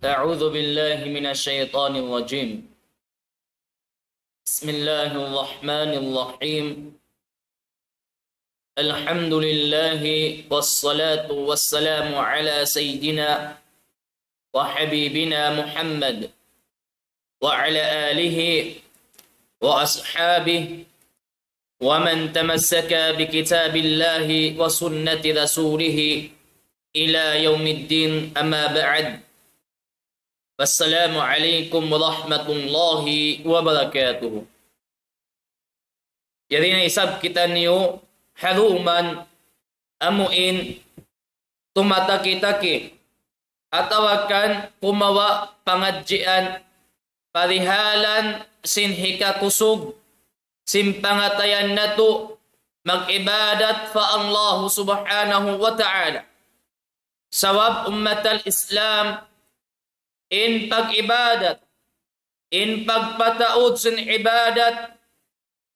أعوذ بالله من الشيطان الرجيم. بسم الله الرحمن الرحيم. الحمد لله والصلاة والسلام على سيدنا وحبيبنا محمد وعلى آله وأصحابه ومن تمسك بكتاب الله وسنة رسوله إلى يوم الدين. أما بعد، Assalamu alaikum warahmatullahi wabarakatuh. Jadi na isab kita niyo haruman amuin tumataki-taki atawakan kumawa pangadjian parihalan sinhika kusug simpangatayan nato mag-ibadat fa Allah subhanahu wa ta'ala. Sawab ummatal Islam in pag-ibadat, in pagpataod sin ibadat,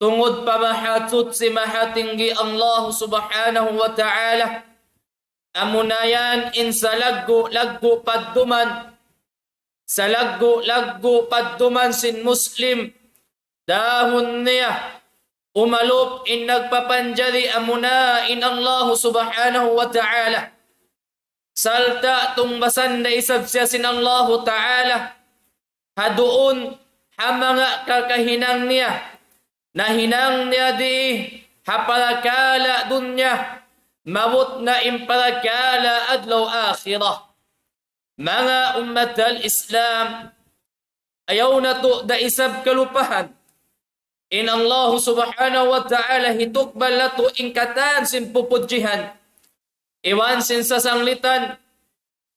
tungod pamahatot si mahatinggi Allah subhanahu wa ta'ala, amunayan in sa laggo padduman, sa laggo padduman sin Muslim, dahon niya, umalop in nagpapanjari amuna in Allah subhanahu wa ta'ala. Salta tungbasan na isab siya sin Allah Ta'ala. Hadoon hamanga kakahinang niya. Nahinang niya di haparakala dunya. Mawut na imparakala adlaw akhirah. Mga ummatal Islam, ayaw na to da isab kalupahan. In Allah Subhanahu wa Ta'ala hitukbal na to ingkatan sin pupudjihan. Iwan sin sasanglitan,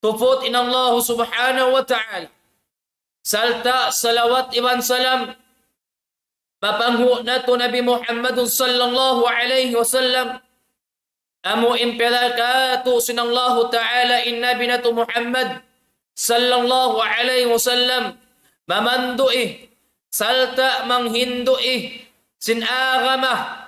tupot in Allah subhanahu wa ta'ala. Salta, salawat, iwan salam, papanghu na to Nabi Muhammad sallallahu alayhi wa sallam, amu imperakatu sin Allah ta'ala in Nabi na to Muhammad sallallahu alayhi wa sallam, mamandui, salta manghindui, sin agama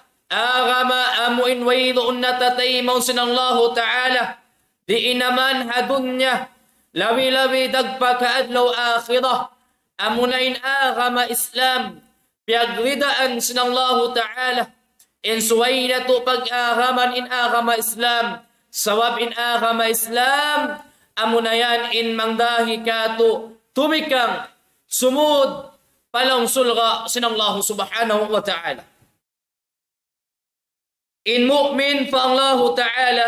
amuin waydoon na tataymaw sinallahu ta'ala di inaman hadunya lawi-lawi dagpakaadlaw akhirah amunain agama Islam piyagridaan sinallahu ta'ala in suway to pag-agaman in agama Islam sawab in agama Islam amunayan in mangdahi kato tumikang sumud palong sulga sinallahu subhanahu wa ta'ala. In mu'min fa Allah Ta'ala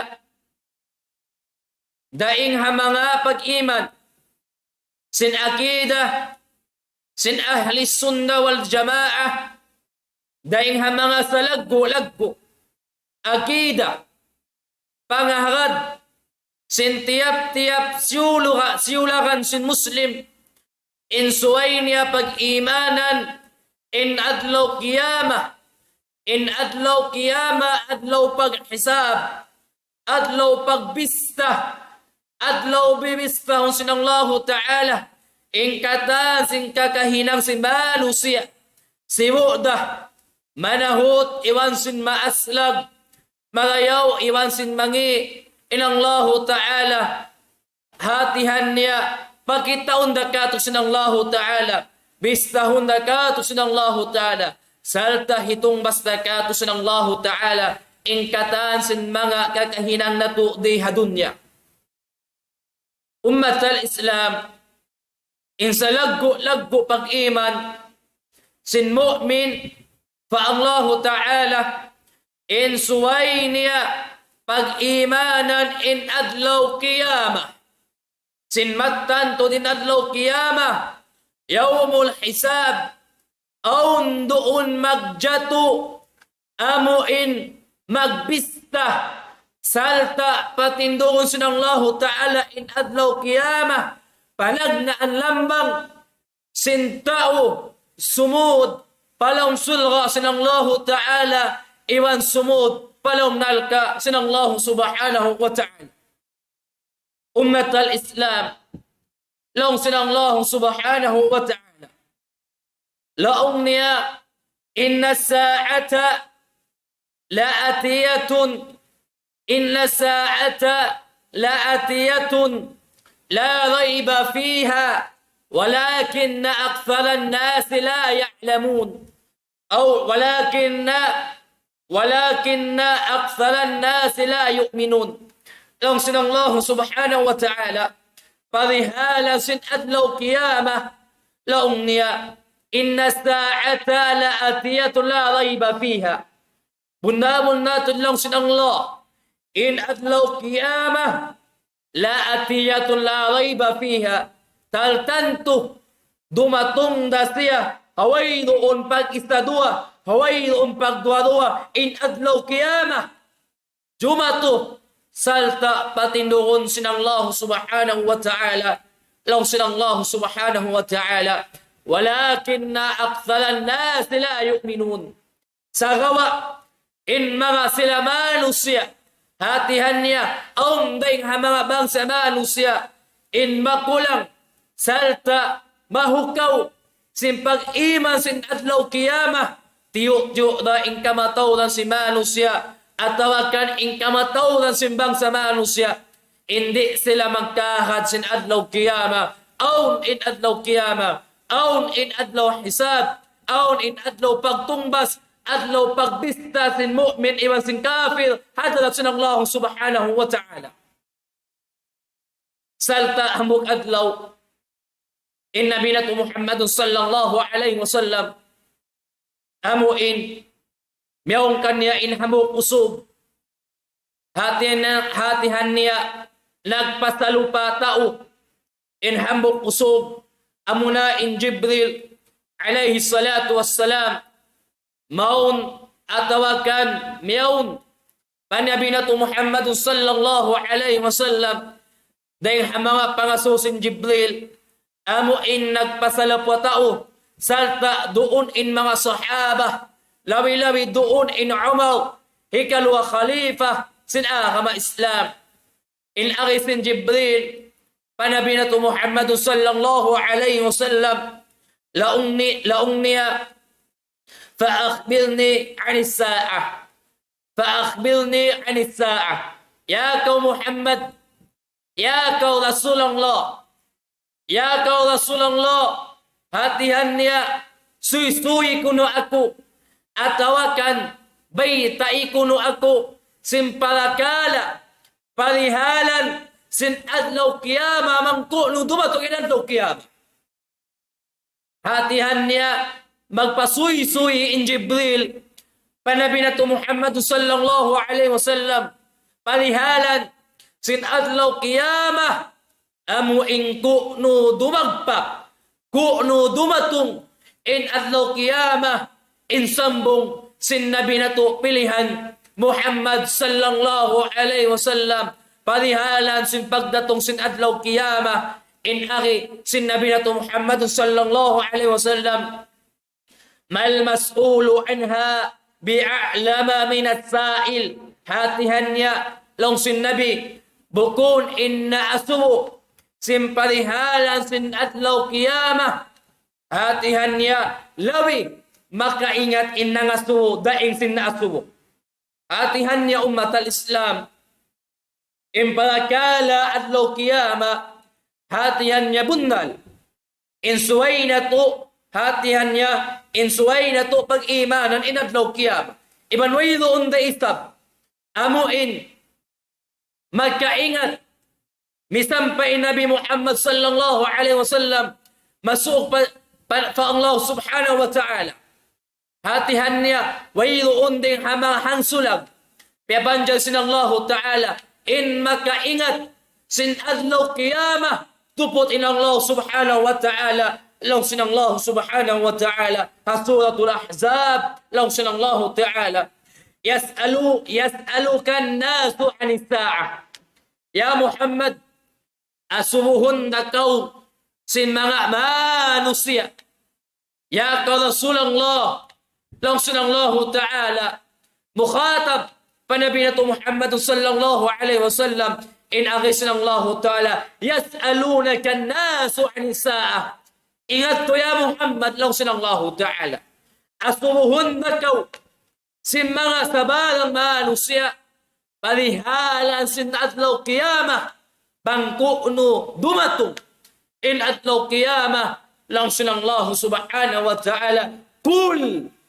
daing hamanga pag-iman sin akida sin ahli sunnah wal jamaah daing hamanga sa laggo akida pangaharad sin tiyap siyulakan sin Muslim in suway niya pag-imanan in adlaw qiyamah in adlaw qiyama, adlaw paghisab, adlaw pagbista, adlaw bibista kung sinallahu ta'ala, in kata, sin kakahinang sin malusiya, si wuda, manahot, iwan sin maaslag, magayaw, iwan sin mangi, inallahu ta'ala, hatihan niya, pagkitaon da kato sinallahu ta'ala, bistahon da kato sinallahu ta'ala, salta hitong basta kato sinallahu ta'ala ingkatan sin mga kakahinang nato di hadunya. Ummatal Islam in sa laggo pag-iman sin mu'min fa Allah ta'ala in suway niya pag-imanan in adlaw qiyamah sin mattanto din adlaw qiyamah yawmul hisab aun doon magjato, amuin magbista, salta patindoon sinallahu ta'ala in adlaw qiyamah, panagnaan lambang, sintao, sumud, palong sulga sinallahu ta'ala, iwan sumud, palong nalka sinallahu subhanahu wa ta'ala. Ummatal Islam, long sinallahu subhanahu wa ta'ala. Laong niya, inna sa'ata la'atiyatun, inna sa'ata la'atiyatun, لا ريب فيها ولكن أكثر الناس لا يعلمون أو ولكن أكثر الناس لا يؤمنون. Long sin Allah subhanahu wa ta'ala parihala sin adlaw qiyamah long niya inna sa'ata la atiyatu la rayba fiha. Bunamon natin long sin Allah in adlaw qiyamah la atiyatu la rayba fiha. Taltanto dumatong da siya haway doon pag-isa-dua haway doon pag-dua-dua in adlaw qiyamah jumato salta patindoon sin Allah subhanahu wa ta'ala long sin Allah subhanahu wa ta'ala walakinna aktharan nas la yu'minun. Sa gawa in mga sila manusia hatihan niya ang ding mga bangsa manusia in makulang salta mahukaw sin pag-iman sin adlaw qiyamah tiyo da in kamatawdan si manusia at tawakan in kamatawdan sin bangsa manusia hindi sila magkahad sin adlaw qiyamah aun in adlaw qiyamah aun in adlaw hisab aun in adlaw pagtumbas adlaw pagbista sin mu'min iwan sin kafir hadalat sin Allah subhanahu wa ta'ala. Salta hambog adlaw in Nabi nato Muhammad sallallahu alaihi wasallam amuin miyong kanya in hambog usog hatihan niya nagpasalupa tao in hambog usog amuna in Jibril alaihi salatu wassalam maun atawakan miyaun panabi nato Muhammad sallallahu alaihi wasallam dahil mga pangasusin Jibril amo in nagpasalapwa tao salta doon in mga sahaba lawi-lawi doon in Umar hikalwa khalifa sin agama Islam in arisin Jibril panabi nato Muhammad sallallahu alaihi wasallam laong niya فأخبرني عن الساعة فأخبرني عن الساعة يا كو محمد يا كو رسول الله يا كو رسول الله hatihan niya suy-suy kuno ako atawakan baytai kuno ako simpalakala parihalan sin adlaw qiyama mangkuno dumato in adlaw qiyama hatihan niya magpasuy-suy in Jibril panabi nato Muhammad sallallahu alaihi wasallam parihalan sin adlaw qiyamah amu in kuno dumagpa kuno dumatong in adlaw qiyamah in sambong sin nabi nato pilihan Muhammad sallallahu alaihi wasallam parihalan sin pagdatong sin adlaw qiyamah in ari sin nabi nato Muhammad sallallahu alaihi wasallam mal mas'ulu anha bi'a'lama min as-sa'il hatihan niya long sin nabi bukun inna asubu sin parihalan sin adlaw qiyamah hatihan niya lawi makaingat inna ngasubo daing sin asubo hatihan niya ummatal Islam imparakala adlaw qiyamah hatihan niya bunal insuwayna to hatihan niya insuway na to pag-imanan inadlaw qiyamah iban way doon da isab amuin magkaingat misampay Nabi Muhammad sallallahu alaihi wasallam masuk pa Allah subhanahu wa ta'ala hatihan niya way doon din hamang hansulag piyabanjal sin Allah ta'ala in makaingat sin adlaw qiyamah tupot in Allah subhanahu wa ta'ala long sin Allah subhanahu wa ta'ala suratul ahzab long sin Allah ta'ala yas'aluka an-nasu 'ani as-sa'ah ya Muhammad asumuhun nakaw sin mga manusia ya ka Rasulullah long sin Allah ta'ala mukhatab panabi nato Muhammad sallallahu alaihi wasallam in aghisin Allah ta'ala yas'alunaka an-nasu 'ani as-sa'ah ingat to ya Muhammad long sin Allah ta'ala asumuhun nakaw sin mga sabalang manusia parihalan sin adlaw qiyamah bangko no dumatong in adlaw qiyamah lang sinang Allah subhanahu wa ta'ala kul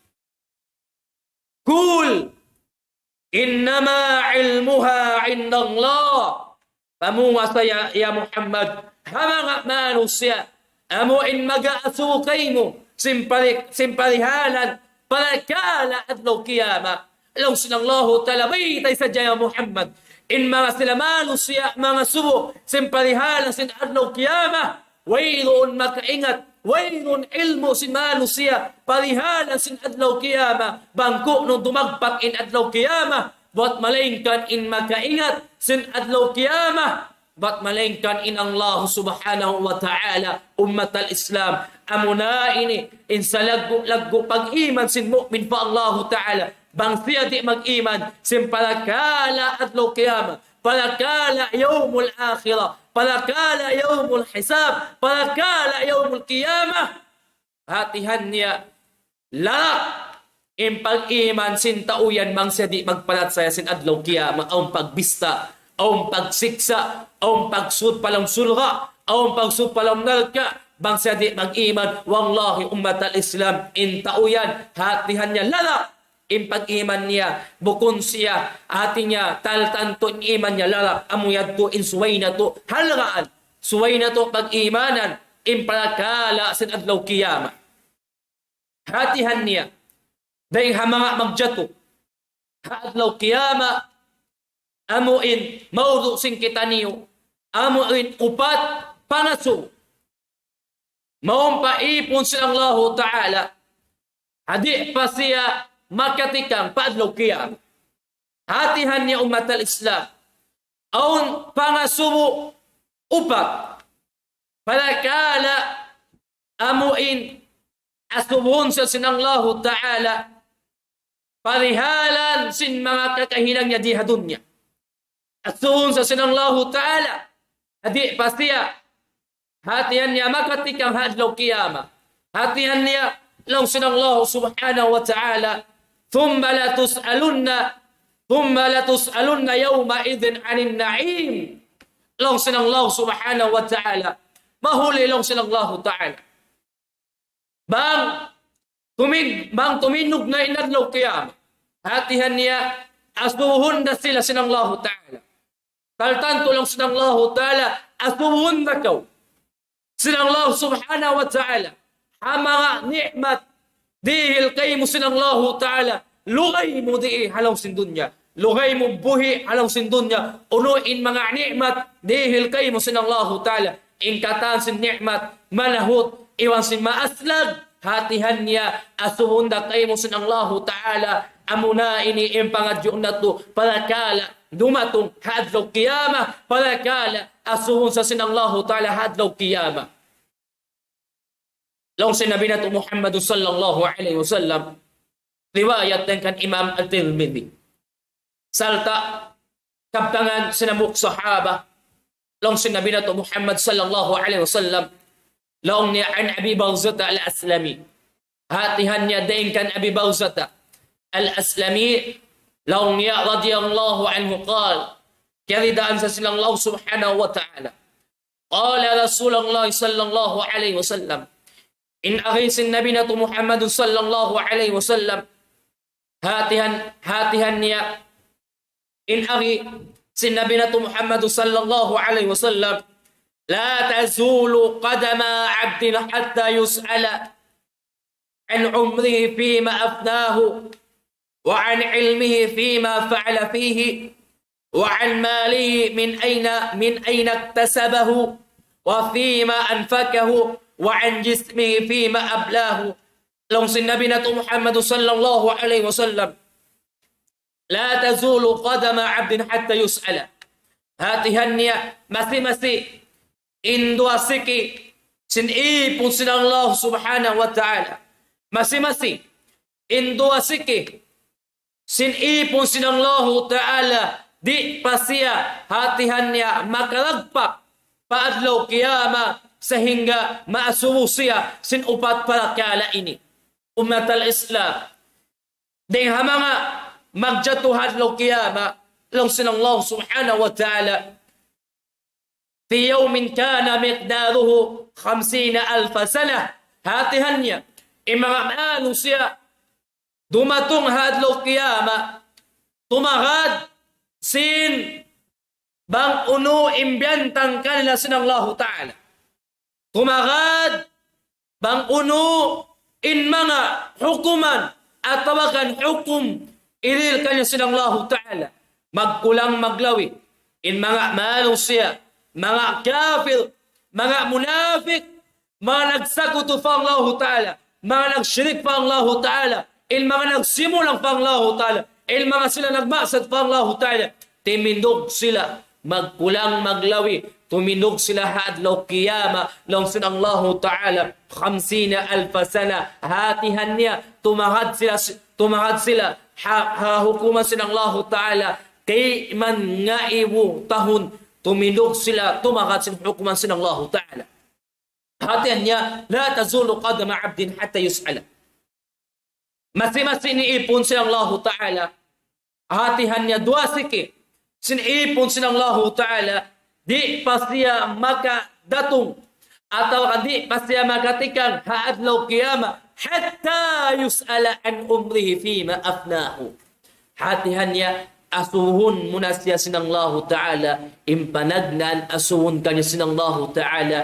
innama ilmuha indallah pamunga saya ya Muhammad hamanga manusia amo in mag-aasukay mo simpalihalan palakala adlaw qiyamah lang sinang Allah ta'ala baytay sa ya Muhammad in mga sila manusia mga subo simpalihalan sin adlaw qiyamah wailun makaingat, wailun ilmu sin manusia, palihalan sin adlaw qiyamah, bangko nung dumagpak in adlaw qiyamah, buat malingkan in makaingat sin adlaw qiyamah, buat malingkan in Allah subhanahu wa ta'ala, ummat al-Islam, amuna ini, in sa laggo pag-iman sin mu'min pa Allah ta'ala, bang siya di mag-iman, sin palakala adlaw qiyamah, palakala yawmul akhirah, palakala yawmul hisab, palakala yawmul qiyamah. Hatihan niya, lalak, in pag-iman sin tauyan mang siya di magpalat saya sin adlaw qiyamah, ang pagbista, ang pagsiksa, ang pagsud palang sulga, ang pagsud palang nalka, bang siya di mag-iman, wallahi ummat al-Islam, in tauyan, hatihan niya, lalak, in pag-iman niya, bukon siya, ati niya, taltanto in iman niya, lalak, amuyad to, in suway na to, halagaan, suway na to, pag-imanan, in palakala, sin adlaw qiyamah. Hatihan niya, dahil hamanga magjato, adlaw qiyamah, amuin, maudo sing kita niyo, amuin, upat, panaso, maong paipon silang Allah Ta'ala, hadi pa siya, makatikang paadlaw qiyamah. Hatihan niya umat al-Islam. Aun pangasubo upat. Palakala amuin asubhon sa sinanglahu ta'ala. Parihalan sin mga kakahilang niya diha dunya. Asubhon sa sinanglahu ta'ala. Hadi pa siya. Hatihan niya makatikang paadlaw qiyamah. Hatihan niya lang sinanglahu subhanahu wa ta'ala. ثم لتسألن يومئذ عن النعيم لون سن الله سبحانه وتعالى ما هو لون سن الله تعالى bang tuminog na inadlaw qiyamah hatihan niya asbuhun na sila sin Allah ta'ala taltanto lang sin Allah ta'ala asbuhun na kaw sin Allah subhanahu wa ta'ala hamanga ni'mat dihil kay mo sin Allah ta'ala lugay mo di halaw sin dunya lugay mo buhi halaw sin dunya unuin mga ni'mat dihil kay mo sin Allah ta'ala in katan sin ni'mat malahut iwan sin maaslag hatihan niya asuhunda kay mo sin Allah ta'ala amuna ini in pangadyon na to palakala dumatong hadlaw qiyamah palakala asuhun sa sin Allah ta'ala hadlaw qiyamah. Long sinabi na ito Muhammad sallallahu alaihi wasallam, riwayat ng kan Imam At-Tirmidhi. Salta, kaptangan sinamuk sahaba, long sinabi na ito Muhammad sallallahu alaihi wasallam, long niya an Abi Barzata al-Aslami. Hatihan niya daing kan Abi Barzata al-Aslami, long niya radiyallahu anhu qal, kiridaan sa silang Allah subhanahu wa ta'ala. Qala Rasulullah sallallahu alaihi wasallam, in agisin nabi na to Muhammad sallallahu alaihi wasallam hatihan niya in agi sinabi na to Muhammad sallallahu alaihi wasallam la tazulu qadama 'abdin hatta yus'ala an umrihi fima afnahu wa an ilmihi fima fa'ala fihi wa an malihi min ayna iktasabahu wa fima anfakahu وعن جسمه فيما أبلاه لون سنبي نتو محمد صلى الله عليه وسلم لا تزول قدم عبد حتى يسأل هاته النية مسي إن دواسكي سن إيبون سن الله سبحانه وتعالى مسي إن دواسكي سن إيبون سن الله تعالى di pasya hatihan niya makalagpak paadlaw qiyamah sehingga maasubo siya sin upat palakala ini. Umat al-Islam. Ding hamanga magjatuhan lo qiyama lang sin Allah subhanahu wa ta'ala fi yawmin kana miqdaruhu 50,000 sana. Hatihan niya, mga manusia, dumatong hadlaw kiyama, tumahad, sin, bang uno imbiyantang kanila sinallahu ta'ala. Tumahad, bang uno in mga hukuman at tawagan hukum ilil kanya sinallahu ta'ala. Magkulang maglawi in mga manusia, mga kafir, mga munafik, mga nagsakuto pa Allah Ta'ala, mga nagsyirik pa Allah Ta'ala, in mga nagsimulang pa Allah Ta'ala, in mga sila nagmasad pa Allah Ta'ala, timindog sila, magkulang maglawi, tumindog sila hadlaw kiyama, lang sin Allah Ta'ala, 50,000 sana, hatihan niya, tumahad sila, hahukuman sin Allah Ta'ala, kay man nga iwo tahon, tumindog sila, tumahad sin hukuman sin Allah Ta'ala. Hatihan niya, la tazulu qadama abdin hatta yus'ala. Masi-masi iniipon silang Allah Ta'ala. Hatihan niya, dua siki. Siniipon silang Allah Ta'ala. Di pa siya makadatong. Atau di pa siya makatikang haadlaw kiyama. Hatta yus'ala an umrihi fima afnahu. Hatihan niya, asuhun muna siya sinang Allah Ta'ala. Impanagnan, asuhun kanya sinang Allah Ta'ala.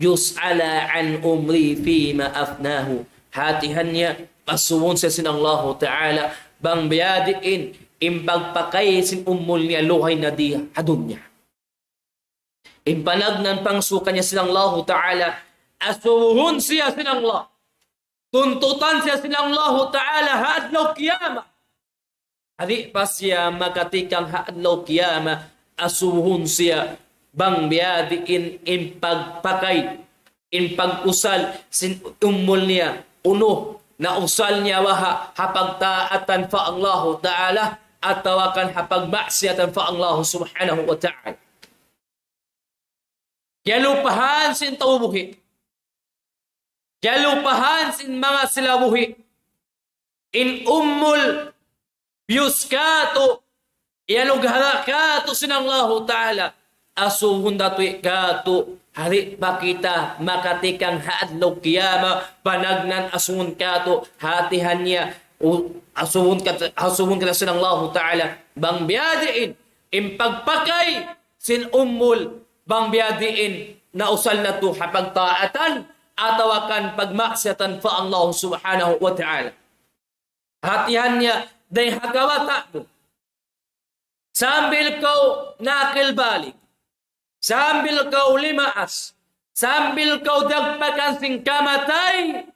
Yus'ala an umri fima afnahu. Hatihan niya, asuwon sa sinallahu ta'ala, bang biyadiin, imbagpakay sin umul niya, luhay na di hadun niya. Impanagnan pangsuka niya sinallahu ta'ala, asuwon siya sinallah, tuntutan siya sinallahu ta'ala, hadlaw kiyama. Hadi pa siya makatikang hadlaw kiyama, asuwon siya, bang biyadiin impagpakay, impag-usal sin umul niya, uno na usal niya waha hapagtaatan fa Allah Ta'ala at tawakan hapagmaksiyatan fa Allah Subhanahu wa Ta'ala. Yalupahan sin tawbuhi. Yalupahan sin mga silabuhi. In ummul biuskato yalughara sin Allah Ta'ala. Asuhun dato'y kato, hari pa kita makatikang haadlaw kiyama, panagnan asuhun kato, hatihan niya, asuhun ka sin Allah Ta'ala, bang biyadiin, impagpakay, sin ummul, bang biyadiin, na usal na to, hapagtaatan, atawakan pagmaksiyatan fa Allah Subhanahu wa Ta'ala. Hatihan niya, day hagawata mo, sambil kau nakilbalik, sambil kau limaas, sambil kau dagpakan sing kamatay,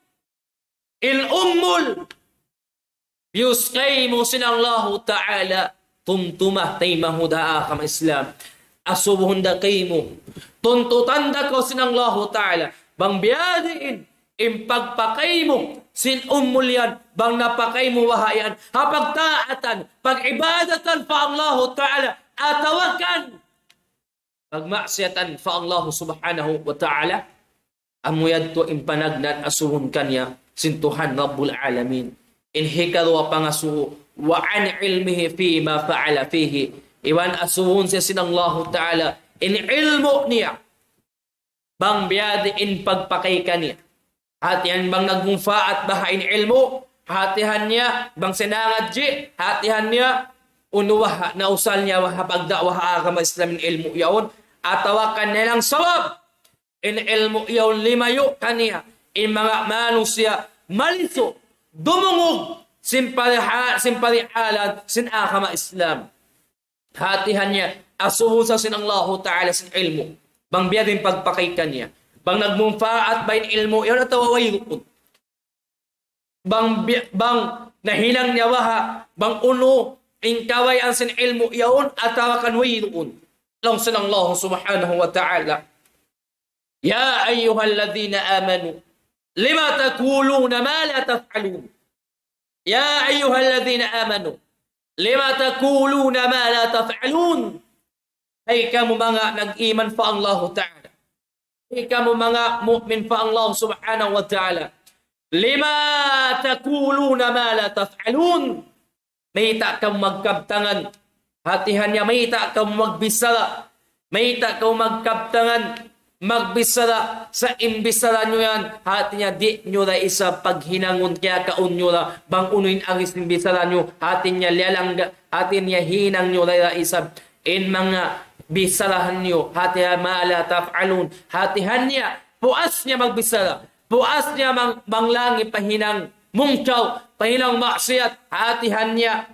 il ummul, yuskay mo sinallahu ta'ala, tumtumah tay mahudaa kam Islam, asubuhun da kay mo, tuntutan da ko sinallahu ta'ala, bang biyadiin, impagpakay mo, sin ummul yan, bang napakay mo wahayan, hapagtaatan, pag-ibadatan pa Allahu ta'ala, atawakan, pagmaksiyatan fa Allah Subhanahu wa Ta'ala, amuyad to impanagnan asuhun kanya sintuhan Rabbul Alamin. Inhikal wa pangasuhu wa an ilmihi fi ma fa'ala fihi. Iwan asuhun siya sinallahu Ta'ala in ilmu niya. Bang biyadi in pagpakay kanya. Hatihan bang nagmungfaat bahain ilmu. Hatihan niya bang sinangad ji. Hatihan niya unuwah na usal niya hapagdawah agama Islamin ilmu yaon atawakan nilang sawab in ilmu yaon limayo kaniya in mga manusia maliso dumungog simparihalan sin agama Islam. Hatihan niya asuhun sa sin Allah Ta'ala sin ilmu bang biyadin pagpakaikan niya bang nagmumfaat bayin ilmu yaon atawaway lukod bang nahilang niya waha bang uno in kaway ang sin ilmu yaon atawakan wayroon lang sin Allah Subhanahu wa Ta'ala. Ya ayyuhalladhina amanu lima taquluna ma la taf'alun. Ya ayyuhalladhina amanu lima taquluna ma la taf'alun. Ay kamu mga nag-iman fa Allah Ta'ala. Ay kamu mga mu'min fa Allah Subhanahu wa Ta'ala. Lima taquluna ma la taf'alun. Mahita kang magkabtangan. Hatihan niya, mahita kang magbisala. May ta kau magkaptangan, magbisara sa imbisara nyo yan. Hati niya di nyo na isa paghinangon kaya kaun nyo na bang unuin agis imbisara nyo. Hati niya lialangga, hati niya hinang nyo na isa in mga bisarahan nyo. Hati niya maala taf'alun. Hatihan niya, puas niya magbisara. Puas niya manglangi pahinang mungkaw, pahinang maksiyat. Hatihan niya,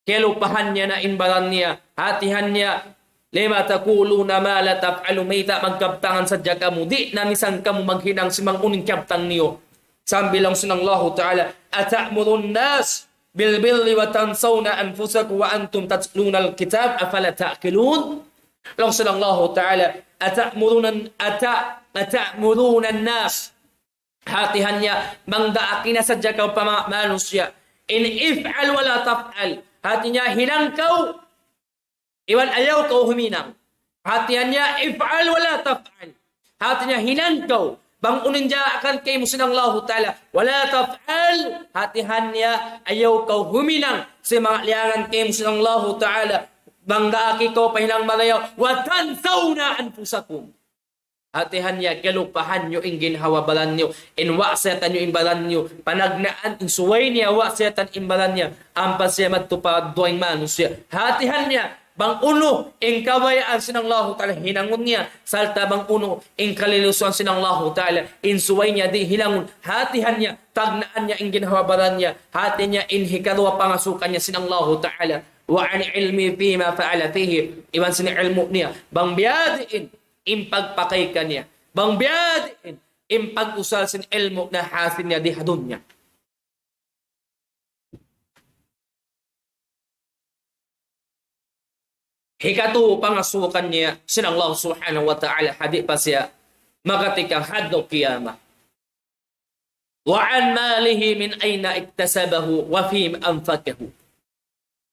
kelupahan niya na inbaran niya. Hatihan niya, lima takuluna ma la taf'alu, may ta magkabtangan sa kamu. Di na misan kamu maghinang si manguning kabtang niyo. Sambi lang sinang Allah Ta'ala, ata'murun nas bilbilli wa tansawna anfusakum wa antum tatluna al-kitab afala ta'qilun. Lang sinang Allah Ta'ala, ata'muruna nas. Hatihan niya, mangdaaki na sa kamu pa manusia. In if'al wala taf'al. Hati niya, hinang kau, iwan ayaw kau huminang. Hatihan niya, if'al wala taf'al. Hati niya, hinang kau. Bang unin niya akan kay musinang Allah Ta'ala. Wala taf'al. Hatihan niya, ayaw kau huminang. Si mga liangan kay musinang Allah Ta'ala. Bang gaaki kau pahinang malayaw. Watansawna anfusakum. Hatihan niya, kalupahan nyo ing ginhawabalan nyo. Inwaksatan nyo imbalan nyo. Panagnaan, insuway niya, waksatan imbalan niya. Ampas siya matupad doing manusia. Hatihan niya, bang uno, ing kawayaan sinang Allah Ta'ala, hinangon niya. Salta bang uno, ing kalilusuan sinang Allah Ta'ala, insuway niya, di hinangon. Hatihan niya, tagnaan niya, ing ginhawabalan niya. Hati niya, inhikalwa pangasukan niya sinang Allah Ta'ala. Wa an ilmi fima fa'ala fihi. Iwan sinang ilmu niya. Bang biyadiin, impagpakay ka niya. Bang biyadiin, impag-usal sin ilmu na hasin niya di hadun niya. Hikatu pangasukan niya sin Allah Subhanahu wa Ta'ala hadi pa siya magatikang hadno kiyama. Wa an malihi min ayna iktasabahu wa fim anfakahu.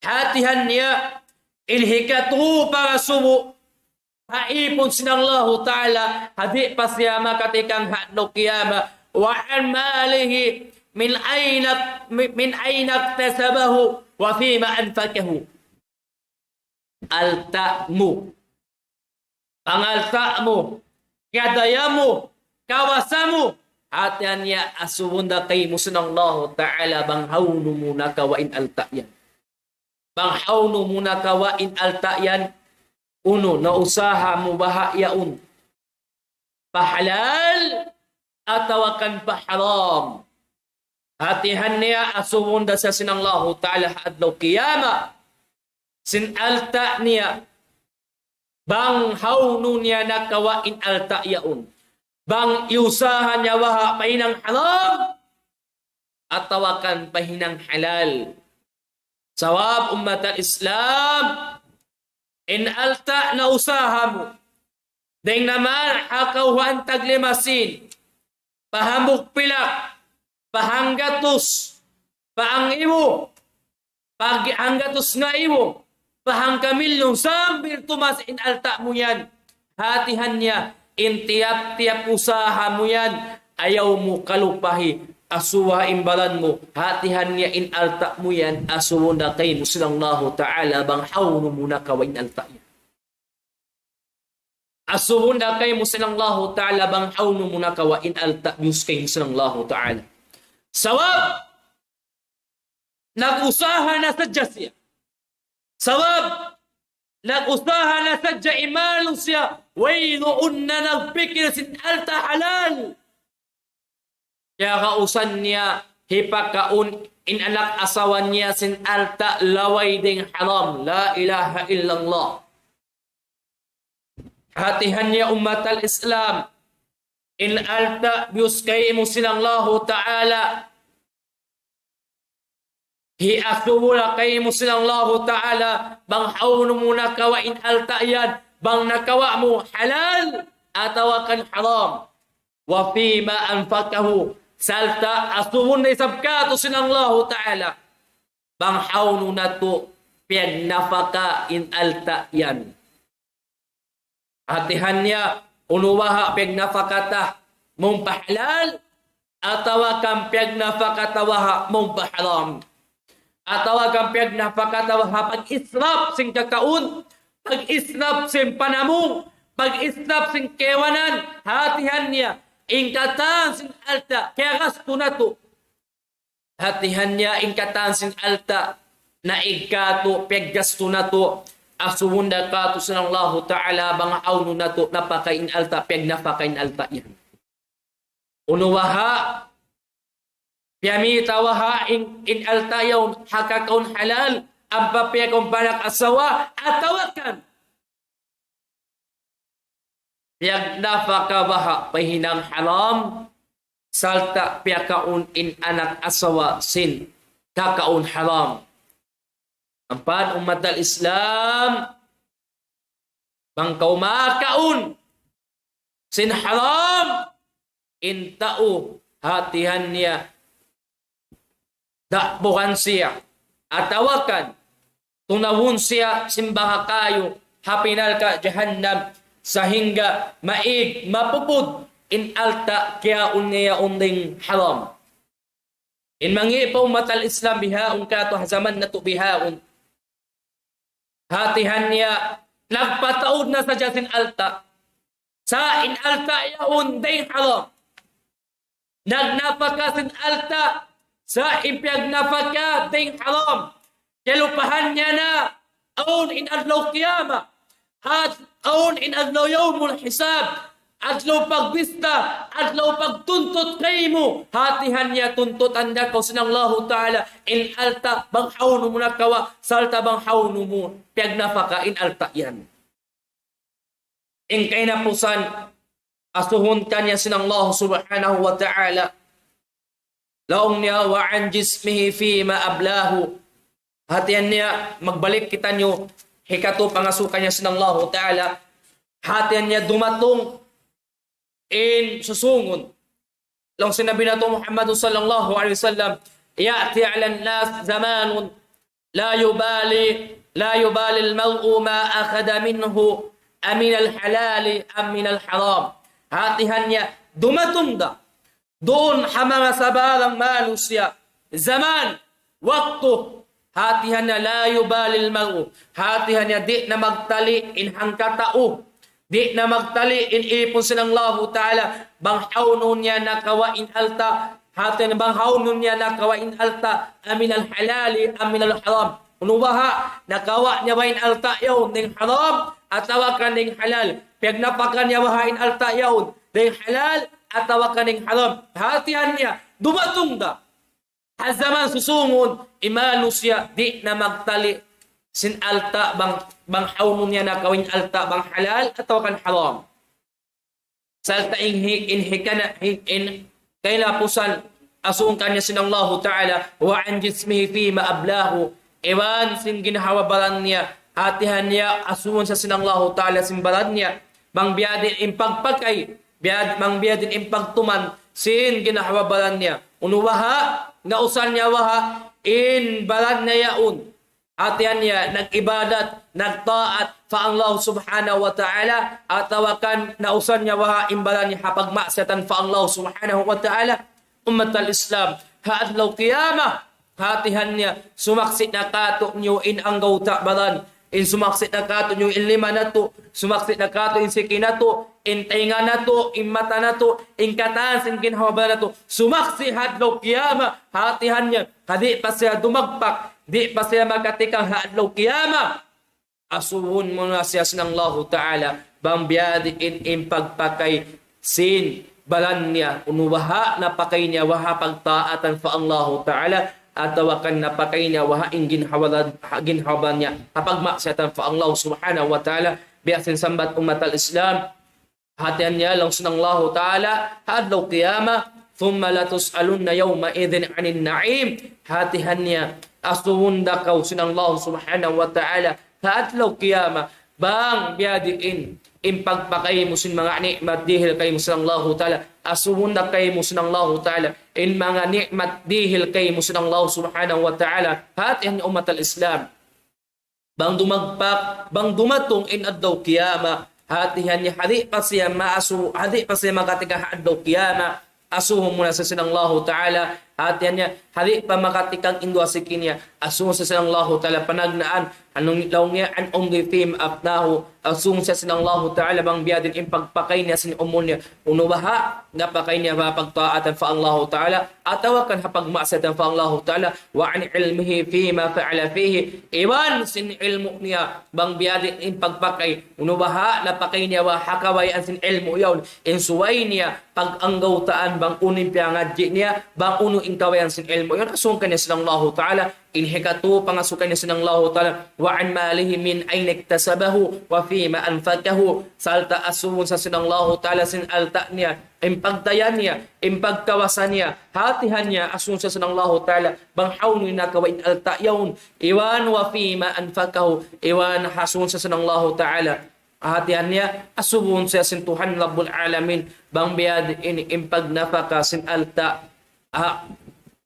Hatihan niya ilhikatu pangasubo haipon sinang Allah Ta'ala hadi pa siya makatikang hadno kiyama. Wa an malihi min ayna iktasabahu wa fim anfakahu. Alta mo, pangalta mo, kadaya mo, kawasa mo, hatian niya asubunda kay musunang Allah Ta'ala bang hawno muna kawain alta yan. Bang hawno muna kawain alta yan. Uno, nausaha mo baha yaun. Pahalal atawakan paharam. Hatihan niya asubunda sa sinang Allah Ta'ala hadlaw kiyama. Sin alta niya, bang hawno niya na kawain alta yaun. Bang iusahan niya waha pahinang haram, at tawakan pahinang halal. Sawab ummat al-Islam, in alta na usaha mo. Deng naman hakawhan taglimasin, pahamok pilak, pahanggatos, paangibo, pahanggatos nga ibo, pahang kamilong sambil tumas in alta mo yan. Hatihan niya, in tiap-tiap usaha mo yan. Ayaw mo kalupahi, asuwa imbalan mo. Hatihan niya in alta mo yan. Asuwa na kay musinang Allah Ta'ala bang hawno mo na kawain alta yan. Asuwa na kay musinang Allah Ta'ala bang hawno mo na kawain alta yus kay musinang Allah Ta'ala. Sawab! Nag-usaha na sadya siya. Sawab, nag-usaha na sadya imalong siya. Waynoon na nagpikir sin alta halal. Kaya kausan niya, hipakaun in anak asawan niya sin alta laway ding haram. La ilaha illallah. Hatihan niya ummat al-Islam. In alta biuskay mo silang Allah Ta'ala. Hiasubula kay mo silang Allah Ta'ala bang hawno muna kawain alta yan bang nakawa mo halal atawakan haram wa fima anfakahu salta asubun na isabkato silang Allah Ta'ala bang hawno na to piagnafaka in alta yan. Hatihan niya unuwaha piagnafakata mong pahalal atawakan piagnafakata waha mong paharam. Atawa kang piyag napakatawa hapag israp sing kakaun pag-isnap sin panamong, pag-isnap sin kewanan, hatihan niya, ingkatan sin alta, kaya gasto na to. Hatihan niya, ingkatan sin alta, na ikato, paggasto na to, asuhunda ka to sa Allah Ta'ala, bang auno na to, napakain alta, pag napakain alta yan. Unuwaha, piyamita waha in alta yaw, hakakaun halal, ang papayakong panak asawa, atawakan. Piyag napakabaha, pahinang haram, salta piyakaun in anak asawa, sin, kakaun haram. Ampan umat al-Islam, bangkaw makaun, sin haram, in tao, hatihan niya, dakbuhan siya, atawakan, tunawon siya, simbaha kayo, hapinal ka, jahannam, sahingga maig, mapupud, in alta, kaya unya unding haram. In mangi pa umat al-Islam, bihaon ka to, hazaman na to bihaon, hatihan niya, nagpataod na sa jasin alta, sa in alta yaon day haram. Nagnapaka sin alta, sa impyag napaka day haram. Kalupahan niya na, aon in adlaw kiyama, at aon in adlaw yawmul hisab, adlaw pagbista, adlaw pagtuntot kay mo, hatihan niya tuntot anda ko sinang Allah Ta'ala, in alta bang hawno mo na kawa, salta bang hawno mo, piyag napaka in alta yan. In kay napusan, asuhon kanya sinang Allah Subhanahu wa Ta'ala, laong niya wa an jismihi fi ma ablahu, hatihan niya, magbalik kita niyo, hikato pangasukan niya sinang Allah Ta'ala, hatihan niya dumatong, in susungon. Lang sinabi na ito Muhammad sallallahu alaihi wasallam, ya'ti 'ala an-nas zamanun la yubali al-mar'u ma akhadha minhu amin al-halal am min al-haram. Hatihan niya dumatong da doon hamanga sabarang manusia zaman waktu, hatihan niya la yubali al-mar'u, hatihan niya di na magtali in hangkatao, di na magtali in ipon sinang Allah Ta'ala, banghaw nun niya nakawain alta, hatin banghaw nun niya nakawain alta, amin al-halali, amin al-haram. Unubaha, nakawa niya wain alta yawn, ding haram, atawakan ding halal. Pagnapakan niya wahain alta yawn, ding halal, atawakan ding haram. Hatihan niya, dumatong da. Hazaman susungon, imanus siya, di na magtali, sin alta bang hawno niya na kawin alta bang halal atau kan haram. Salta in kay napusan asung kanya sinang Allah Ta'ala wa an jismihi fi ma ablahu, ewan sin ginhawabaran niya, hatihan niya asun sa sinang Allah Ta'ala simbaran niya, bang biadin impagpakay, bang biadin impagtuman sin ginhawabaran niya. Unuwaha na usan niya waha in baran niya yaun, hatihan niya, nag-ibadat, nagtaat, fa Allah subhanahu wa ta'ala, atawakan, nausan niya waha, imbalan niya, hapagmaksatan, fa Allah subhanahu wa ta'ala, umat al-Islam, haadlaw kiyama, hatihan niya, sumaksit na kato niyo in anggaw ta'baran, in sumaksit na kato niyo in lima na to, sumaksit na kato in siki na to, in tainga na to, in mata na to, in kataan, in ginhawa na to, sumaksi hadlaw kiyama, hatihan niya, hadi pa siya dumagpak, di pa siya magkatikang hadlaw kiyama, asuhun mo na siya sinang Allah Ta'ala, bang biyadiin in pagpakay sin balan niya, unuwaha na pakay niya, waha pagtaatan fa Allah Ta'ala, atawakan na pakay niya, waha in ginhawalan niya, kapagmaksatan fa Allah Subhanahu wa Ta'ala, biyasin sambat umat al-Islam, hatihan niya lang sinang Allah Ta'ala, hadlaw kiyama, thumma la tus'alunna yawma idhin 'anil na'im, hatihan niya, asuhunda kaw sinang Allah Subhanahu wa Ta'ala, hadlaw kiyama, bang biyadiin, impagpakay mo sin mga nikmat dihil kay mo sinang Allah Ta'ala, asuhunda kay mo sinang Allah Ta'ala, in mga nikmat dihil kay mo sinang Allah Subhanahu wa Ta'ala, hatihan niya umat al-Islam, bang dumagpak, bang dumatong in adlaw kiyama, hatihan niya, hadi pa siya maasu, hadi pa siya makatika adlaw kiyama, asuhon muna sa sinang Allah Ta'ala, hatihan niya, hadi pa makatikang indwa sikin niya, asuhon sa sinang Allah Ta'ala, panagnaan, anong niya an umri fim apnahu asung sa sinallahu ta'ala bang biadin impagpakay niya sin umunya unubaha napakay niya mapagtaatan fa Allah ta'ala atawakan hapagmaksatan fa Allah ta'ala wa an ilmihi fima fa'ala fihi iwan sin ilmu niya bang biadin impagpakay unubaha napakay niya wa hakawayan sin ilmu yawn insuway niya pag-anggawtaan bang unin piyangadji niya bang uno inkawayan sin ilmu yun asung kanya sinallahu ta'ala inhikatu pangasukan niya sinallahu ta'ala wa an malihi min ayna iktasabahu wa fima anfakahu salta asun sa sinallahu ta'ala sin alta niya impagdayan niya impagkawasan niya hatihan niya asun sa sinallahu ta'ala bang hawni na kawain alta yawn iwan wa fima anfakahu iwan hasun sa sinallahu ta'ala hatihan niya asubun sa sin Tuhan Rabbul Alamin bang biad in impagnafaka sin alta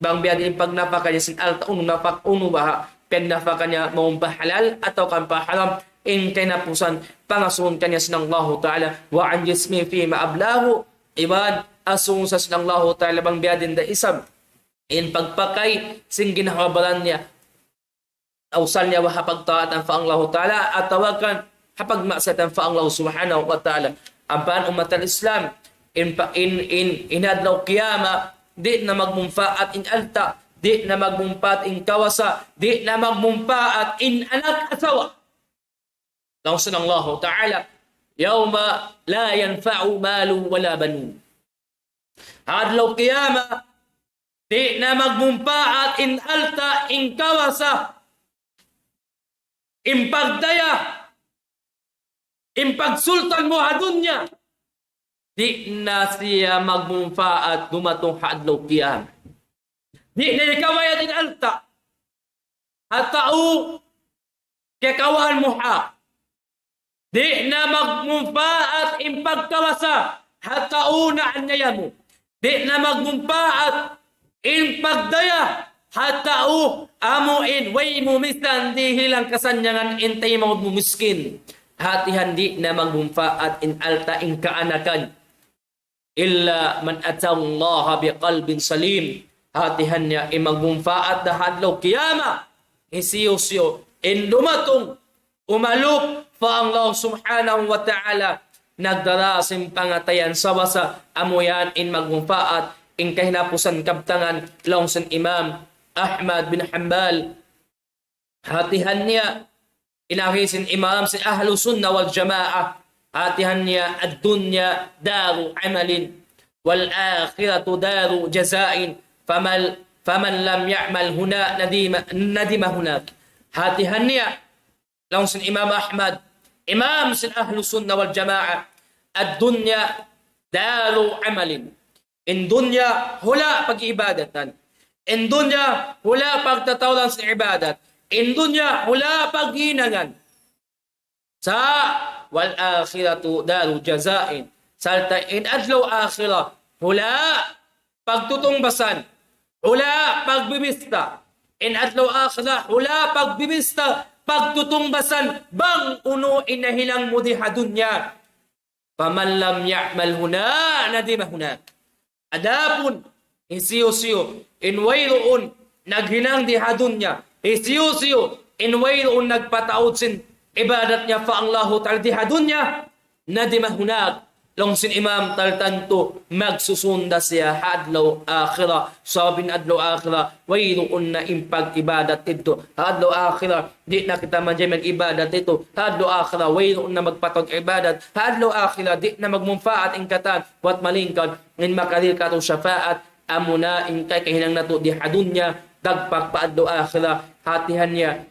bang biad in pagnafaka niya sin alta ununapak unubaha pinafaka niya maumpa halal atau kampa haram in kinapusan pangasun kanya sinallahu ta'ala wa an jismi fi maablahu iban asun sa sinallahu ta'ala bang biadin da isab in pagpakay sing ginahabalan niya awsal niya wa hapagtaatan fa Allah ta'ala at tawagan hapagmaksatan fa Allah subhanahu wa ta'ala ampan umatal Islam in inadlaw qiyama di na magmumfaat in alta di na magmumpat in kawasa di na magmumfaat in anak asawa law sanallahu ta'ala yawma la yanfa'u malu wala banun adlaw qiyama di na magmumfaat in alta in kawasa in pagdaya in pagsultan mo hadunya di na siya magmumfaat dumatong hadlaw qiyama di na ikawayat in alta hatau kekawan mo ha di na magmumfaat in pagkawasa hatau na anyayamu di na magmumfaat in pagdaya hatau amuin way mumisan di hilang kasanyangan intay mga mumiskin hatihan di na magmumfaat in alta in kaanakan illa man atallaha biqalbin salim hatihan niya imagmumfaat na hadlaw kiyama isiyo-siyo in lumatong umalok fa Allah subhanahu wa ta'ala nagdarasim pangatayan sa basa amuyan in magmumfaat in kahinapusan kabtangan longsan Imam Ahmad bin Hanbal hatihan niya inahisin imam si ahlu sunnah wal jamaah hatihan niya ad-dunya daru amalin wal akhiratu daru jazain faman lam ya'mal huna nadima hunak hatihan niya longsin Imam Ahmad imam si ahlu sunnah wal jamaah ad-dunya daru amalin in dunya hula pag-ibadatan in dunya hula pagtatawalan sa ibadat in dunya hula paghinangan sa wal akhiratu daru jazain salta in adlaw akhirah hula pagtutungbasan hula pagbibista in adlaw akhirah hula pagbibista pagtutungbasan bang uno inahilang mo di hadunya faman lam ya'mal huna nadima huna adapun isiyo-siyo in wayroon naghinang di hadunya isiyo-siyo in wayroon nagpataod sin ibadat niya fa Allahu ta'ala di hadunya nadima hunak longsin imam taltanto magsusunda siya hadlaw akhirah sabin adlaw akhirah wayroon na impag ibadat ito hadlaw akhirah di na kita man dyan mag-ibadat ito hadlaw akhirah wayroon na magpatog ibadat hadlaw akhirah di na magmumfaat in katan wat malingkad in makalil kato syafaat amuna in kay kahinang nato di hadunya dagpag paadlaw akhirah hatihan niya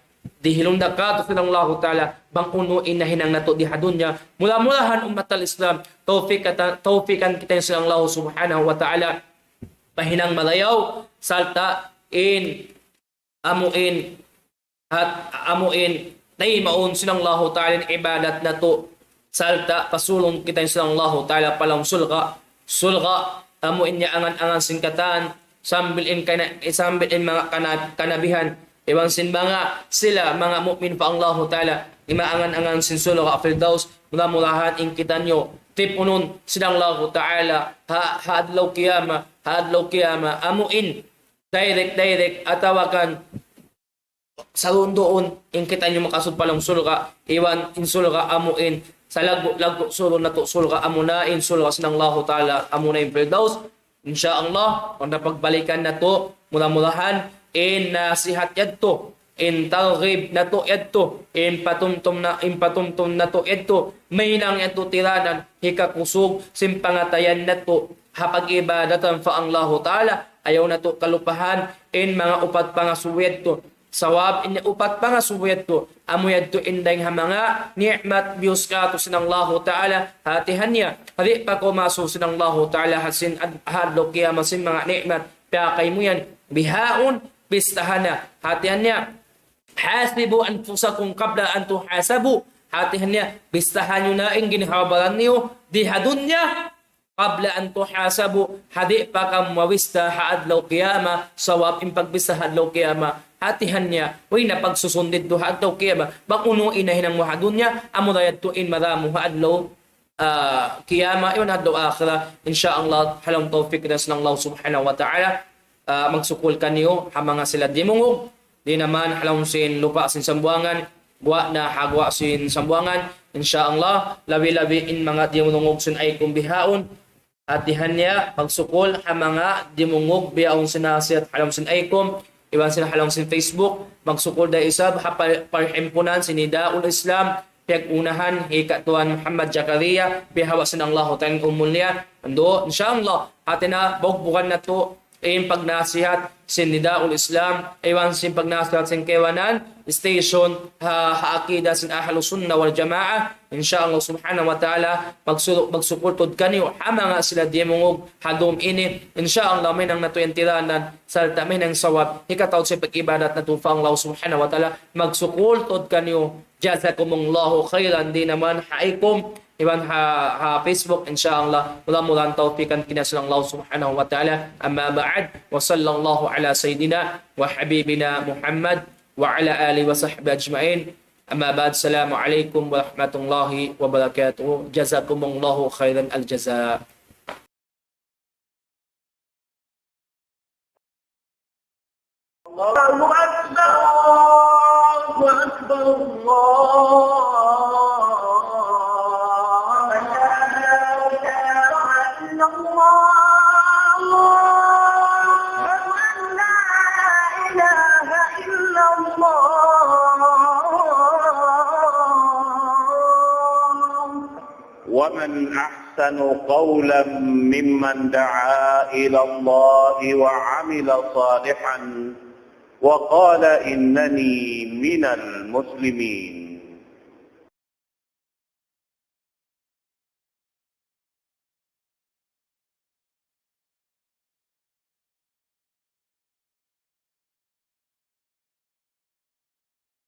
dihilunda kato sinallahu ta'ala bang uno inahinang nato di hadunya mula-mulahan ummatal Islam tawfikan kita sinallahu subhanahu wa ta'ala pahinang malayaw salta in amuin at amuin taymaun sinallahu ta'ala ibadat nato salta pasulong kita sinallahu ta'ala palang sulga amuin niya angan-angan singkatan sambil in mga kanabihan iwan sin mga sila mga mu'min pa Allah ta'ala imaangan-angan sin sulog afirdaus mula-mulahan in kita nyo tipunon silang Allah ta'ala hadlaw kiyama amuin direct atawakan sa doon in kita nyo makasud palang sulga iwan in sulga amuin sa lago sulo na to sulga amunain sulga sinang Allah Ta'ala amunain firdaus insyaallah kung napagbalikan na to mula-mulahan in nasihat yadto in targhib na to yadto in patumtum na to yadto may nang yadto tiranan hikakusog simpangatayan na to hapag ibadatan fa Allah Ta'ala ayaw na to kalupahan in mga upat pangasuwet to sawab in upat pangasuwet to amuyad to indang mga ni'mat bius ka to sinang Allah Ta'ala hatihan niya hadi pa ko maso sinang Allah Ta'ala hasin hadlo kaya masin mga ni'mat kay mo yan bihaon pistahana hatihan niya hasibu anfusakum qabla an tuhasabu hatihan niya pistahan nyo na ing ginahabalan niyo dihadun niya qabla an tuhasabu hadi pa kam mawista haadlaw qiyama sawab in pagbista hadlaw qiyama hatihan niya way na pagsusundid do hadlaw qiyama bakuno inahin ang wahadun niya amudayad to in madamu hadlaw qiyama iwan hadlaw akhirah insyaallah halang tawfik nas ng Allah subhanahu wa ta'ala magsukul kaniyo ha mga sila dimungog di naman halang sin lupa sin sambuangan buwa na hagwa sin sambuangan insyaallah labi-labi in mga dimungog sin ay kumbihaon at dihan niya magsukol ha mga dimungog biyaon sinasiat halang sin aykom iwan sila halang sin Facebook magsukol da isab ha parhimpunan sinidaul Islam pag-unahan hikatuan Muhammad Zakaria bihawa sin Allah ta'ala umulya ando insyaallah atina bugbukan na to in pagnasihat sin nidaul Islam iwan sin pagnasihat sin kewanan station haakida sin ahlus sunnah wal jamaa insyaallah subhanahu wa ta'ala magsuportod kaniyo mga sila dimungog hadum ini insyaallah may nang natuyantiranan sa tamin ng sawab hikatawd sa pag-ibadat na tufa Allah subhanahu wa ta'ala magsuportod kaniyo jazakumullahu khairan di naman haikum iban ha Facebook insyaallah mudah-mudahan taufikan kinasal Allah subhanahu wa ta'ala amma ba'd wa sallallahu ala sayidina wa habibina Muhammad wa ala alihi wa sahbihi ajma'in amma ba'd assalamu alaikum wa rahmatullahi wa barakatuh jazakumullahu khairan al-jazaa Allahu akbar Allahu akbar Allah ومن أحسن قولا ممن دعا إلى الله وعمل صالحا وقال إنني من المسلمين